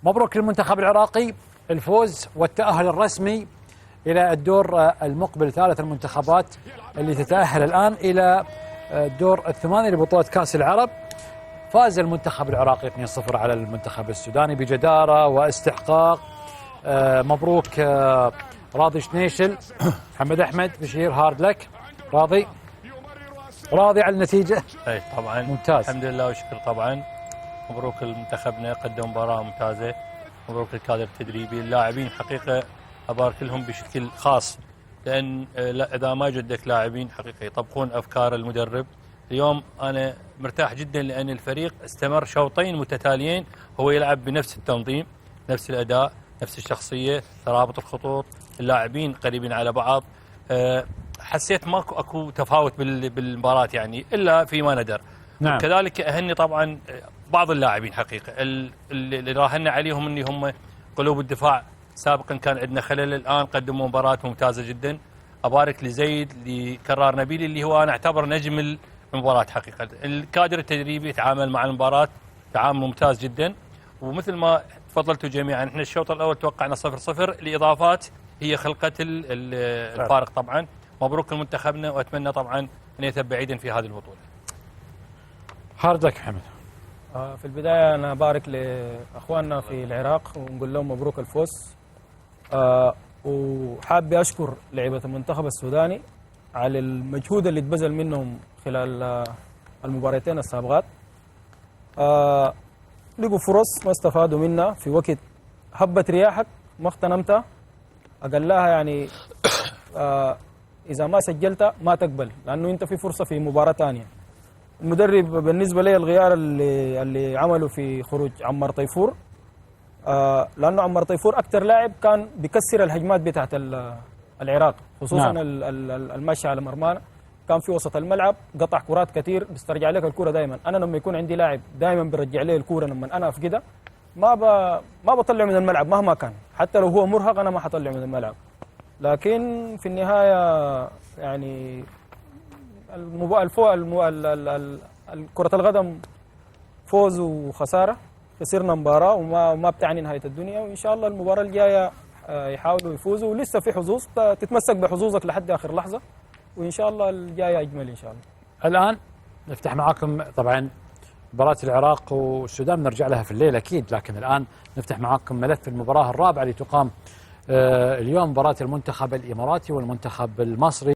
مبروك للمنتخب العراقي الفوز والتأهل الرسمي إلى الدور المقبل. ثالث المنتخبات اللي تتأهل الآن إلى الدور الثمانية لبطولة كأس العرب. فاز المنتخب العراقي 2-0 على المنتخب السوداني بجدارة واستحقاق. مبروك راضي شنيشل، محمد أحمد، بشير، هارد لك. راضي على النتيجة؟ اي طبعا ممتاز، الحمد لله وشكر. طبعا مبروك لمنتخبنا، قدم مباراة ممتازة. مبروك للكادر التدريبي، اللاعبين حقيقة أبارك لهم بشكل خاص، لأن إذا ما جدك لاعبين حقيقة يطبقون أفكار المدرب. اليوم أنا مرتاح جدا لأن الفريق استمر شوطين متتاليين هو يلعب بنفس التنظيم، نفس الأداء، نفس الشخصية، ترابط الخطوط، اللاعبين قريبين على بعض. حسيت ماكو اكو تفاوت بالمباراة يعني الا فيما ندر. نعم. كذلك اهني طبعا بعض اللاعبين حقيقة اللي راهنا عليهم اني هم قلوب الدفاع. سابقا كان عندنا خلل، الان قدموا مباراة ممتازة جدا. ابارك لزيد، لكرار نبيلي اللي هو انا اعتبر نجم المباراة حقيقة. الكادر التدريبي تعامل مع المباراة تعامل ممتاز جدا. ومثل ما تفضلتوا جميعا احنا الشوط الاول توقعنا 0-0، الاضافات هي خلقت الفارق. طبعا مبروك لمنتخبنا، واتمنى طبعا ان يذهب بعيدا في هذه البطوله. هارد لك محمد. في البدايه انا بارك لاخواننا في العراق ونقول لهم مبروك الفوز. وحاب اشكر لعيبه المنتخب السوداني على المجهود اللي اتبذل منهم خلال المباراتين السابقات. لقوا فرص ما استفادوا منها في وقت هبت رياحك ما اغتنمتها. اقلها يعني إذا ما سجلت ما تقبل، لأنه أنت في فرصة في مباراة ثانية. المدرب بالنسبة لي الغيار اللي عمله في خروج عمار طيفور، لأنه عمار طيفور أكثر لاعب كان بيكسر الهجمات بتاعت العراق، خصوصا نعم. المشي على مرمانا. كان في وسط الملعب قطع كرات كثير، بيسترجع لك الكرة دائما. أنا لما يكون عندي لاعب دائما بيرجع لي الكرة لما أنا أفقدها ما بطلع من الملعب مهما كان، حتى لو هو مرهق أنا ما حطلع من الملعب. لكن في النهاية يعني كرة القدم فوز وخسارة. خسرنا مباراة وما بتعني نهاية الدنيا، وإن شاء الله المباراة الجاية يحاولوا يفوزوا، ولسه في حظوظ، تتمسك بحظوظك لحد آخر لحظة، وإن شاء الله الجاية أجمل إن شاء الله. الآن نفتح معاكم طبعا مباراة العراق والسودان، نرجع لها في الليل أكيد، لكن الآن نفتح معاكم ملف المباراة الرابعة اللي تقام اليوم، مباراة المنتخب الإماراتي والمنتخب المصري.